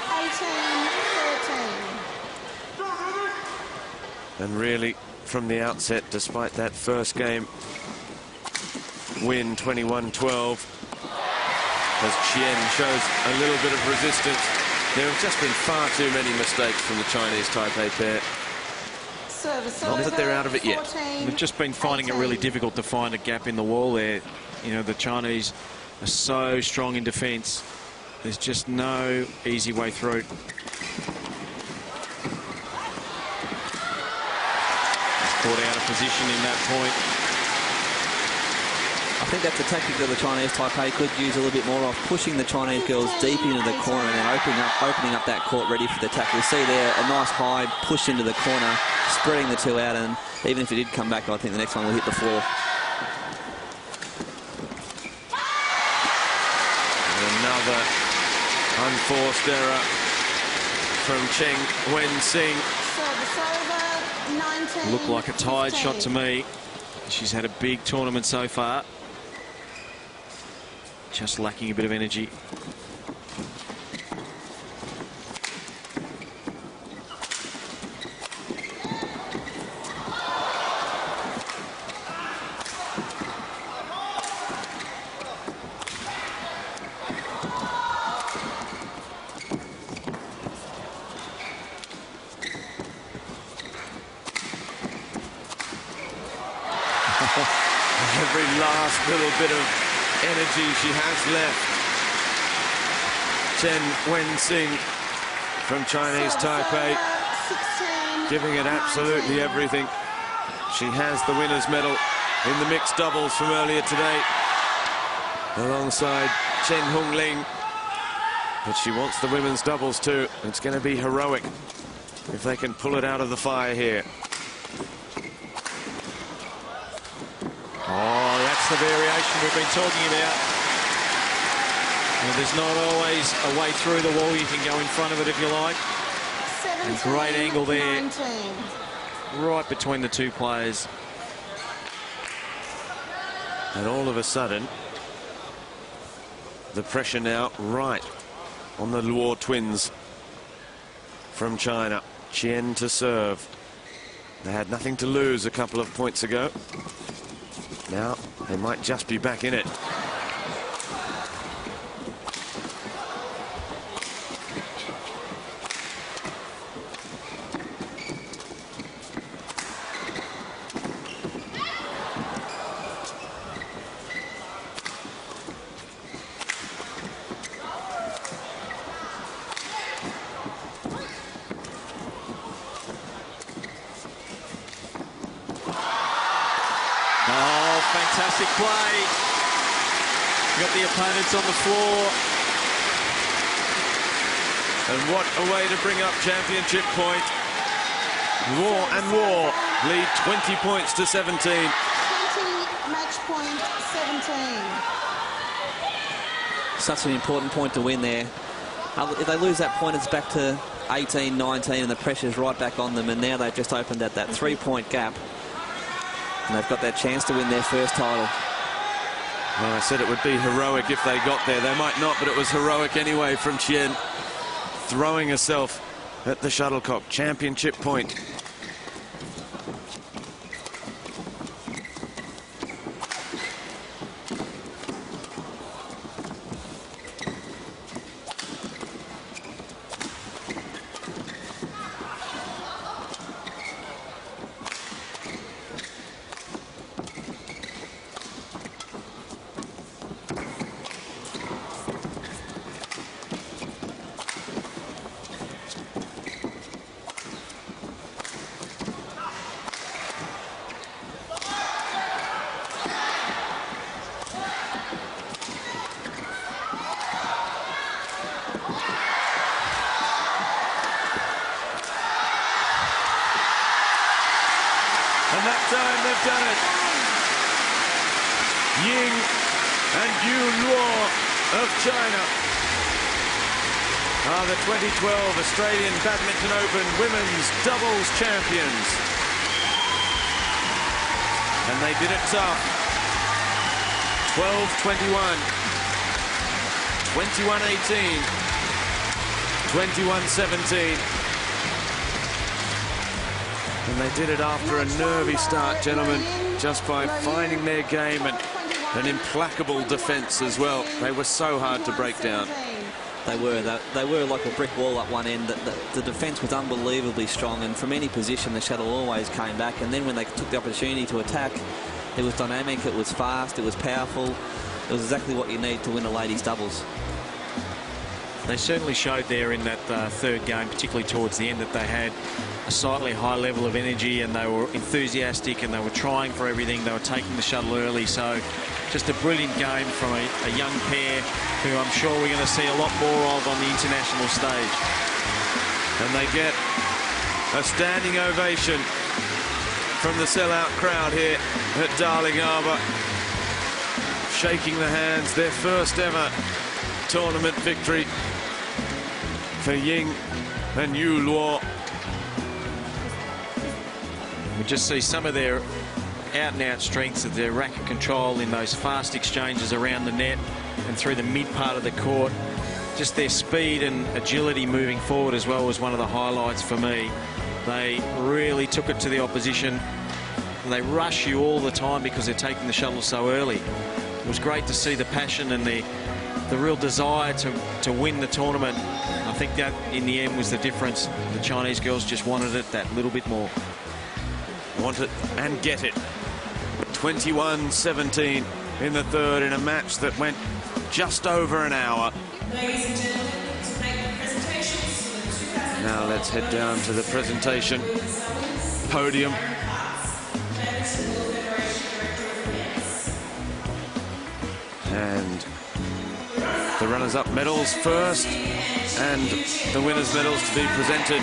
S2: 18-13.
S1: And really, from the outset, despite that first game win, 21-12, as Chien shows a little bit of resistance, there have just been far too many mistakes from the Chinese Taipei pair. Not that they're out of it yet.
S4: They've just been finding it really difficult to find a gap in the wall there. You know, the Chinese are so strong in defence. There's just no easy way through. Caught out of position in that point.
S3: I think that's a tactic that the Chinese Taipei could use a little bit more of, pushing the Chinese girls deep into the corner and then opening up that court ready for the attack. You'll see there a nice high push into the corner, spreading the two out, and even if it did come back, I think the next one will hit the floor.
S1: Another unforced error from Cheng Chien.
S2: Service over. 19.
S4: Looked like a tired shot to me. She's had a big tournament so far. Just lacking a bit of energy.
S1: Every last little bit of energy she has left. Cheng Chien from Chinese Taipei,
S2: 16,
S1: giving it absolutely
S2: 19.
S1: everything. She has the winner's medal in the mixed doubles from earlier today, alongside Chen Hongling. But she wants the women's doubles too. It's going to be heroic if they can pull it out of the fire here.
S4: Oh, that's the variation we've been talking about. Well, there's not always a way through the wall. You can go in front of it if you like.
S2: 17,
S4: Great angle there.
S2: 19.
S4: Right between the two players.
S1: And all of a sudden, the pressure now right on the Luo twins from China. Chien to serve. They had nothing to lose a couple of points ago. Now they might just be back in it.
S4: Oh, fantastic play. Got the opponents on the floor.
S1: And what a way to bring up championship point. Luo lead 20 points to 17.
S2: 20, match point 17.
S3: Such an important point to win there. If they lose that point, it's back to 18, 19, and the pressure's right back on them. And now they've just opened at that 3-point gap. And they've got that chance to win their first title.
S1: Well, I said it would be heroic if they got there. They might not, but it was heroic anyway from Chien. Throwing herself at the shuttlecock. Championship point. And that time they've done it. Ying and Yu Luo of China are the 2012 Australian Badminton Open Women's Doubles Champions. And they did it tough. 12-21, 21-18, 21-17. And they did it after a nervy start, gentlemen, just by finding their game and an implacable defence as well. They were so hard to break down.
S3: They were like a brick wall at one end. The defence was unbelievably strong, and from any position the shuttle always came back. And then when they took the opportunity to attack, it was dynamic, it was fast, it was powerful. It was exactly what you need to win a ladies' doubles.
S4: They certainly showed there in that third game, particularly towards the end, that they had a slightly high level of energy, and they were enthusiastic, and they were trying for everything. They were taking the shuttle early. So just a brilliant game from a young pair who I'm sure we're going to see a lot more of on the international stage.
S1: And they get a standing ovation from the sellout crowd here at Darling Harbour, shaking the hands. Their first ever tournament victory for Ying and Yu Luo.
S4: We just see some of their out-and-out strengths of their racket control in those fast exchanges around the net and through the mid part of the court. Just their speed and agility moving forward as well was one of the highlights for me. They really took it to the opposition. They rush you all the time because they're taking the shuttle so early. It was great to see the passion and the real desire to win the tournament. I think that in the end was the difference. The Chinese girls just wanted it that little bit more.
S1: Want it and get it. 21-17 in the third, in a match that went just over an hour.
S5: Ladies and gentlemen, to make the presentations for the 2012
S1: Now let's head down to the presentation podium. And the runners-up medals first, and the winners' medals to be presented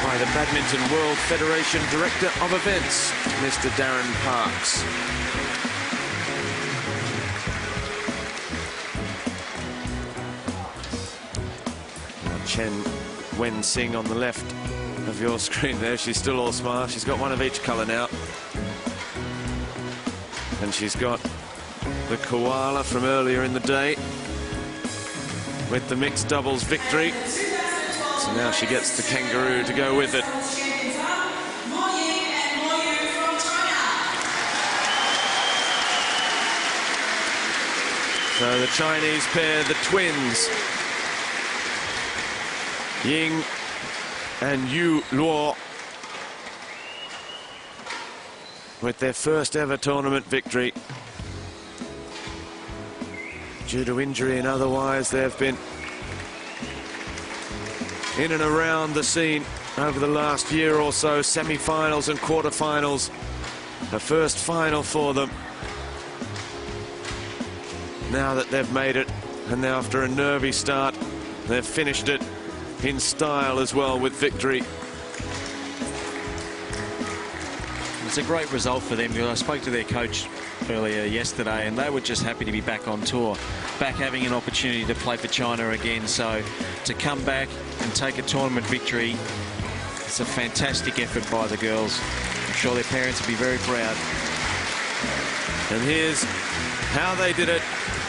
S1: by the Badminton World Federation Director of Events, Mr. Darren Parks. Now Chen Wen-Sing on the left of your screen there. She's still all smile. She's got one of each colour now. And she's got the koala from earlier in the day with the mixed doubles victory. So now she gets the kangaroo to go with it. So the Chinese pair, the twins, Ying and Yu Luo, with their first ever tournament victory. Due to injury and otherwise, they've been in and around the scene over the last year or so, semi-finals and quarter-finals A first final for them. Now that they've made it, and after a nervy start, they've finished it in style as well with victory.
S4: It's a great result for them. I spoke to their coach earlier yesterday, and they were just happy to be back on tour, back having an opportunity to play for China again. So to come back and take a tournament victory, it's a fantastic effort by the girls. I'm sure their parents will be very proud.
S1: And here's how they did it.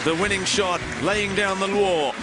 S1: The winning shot, laying down the Luo.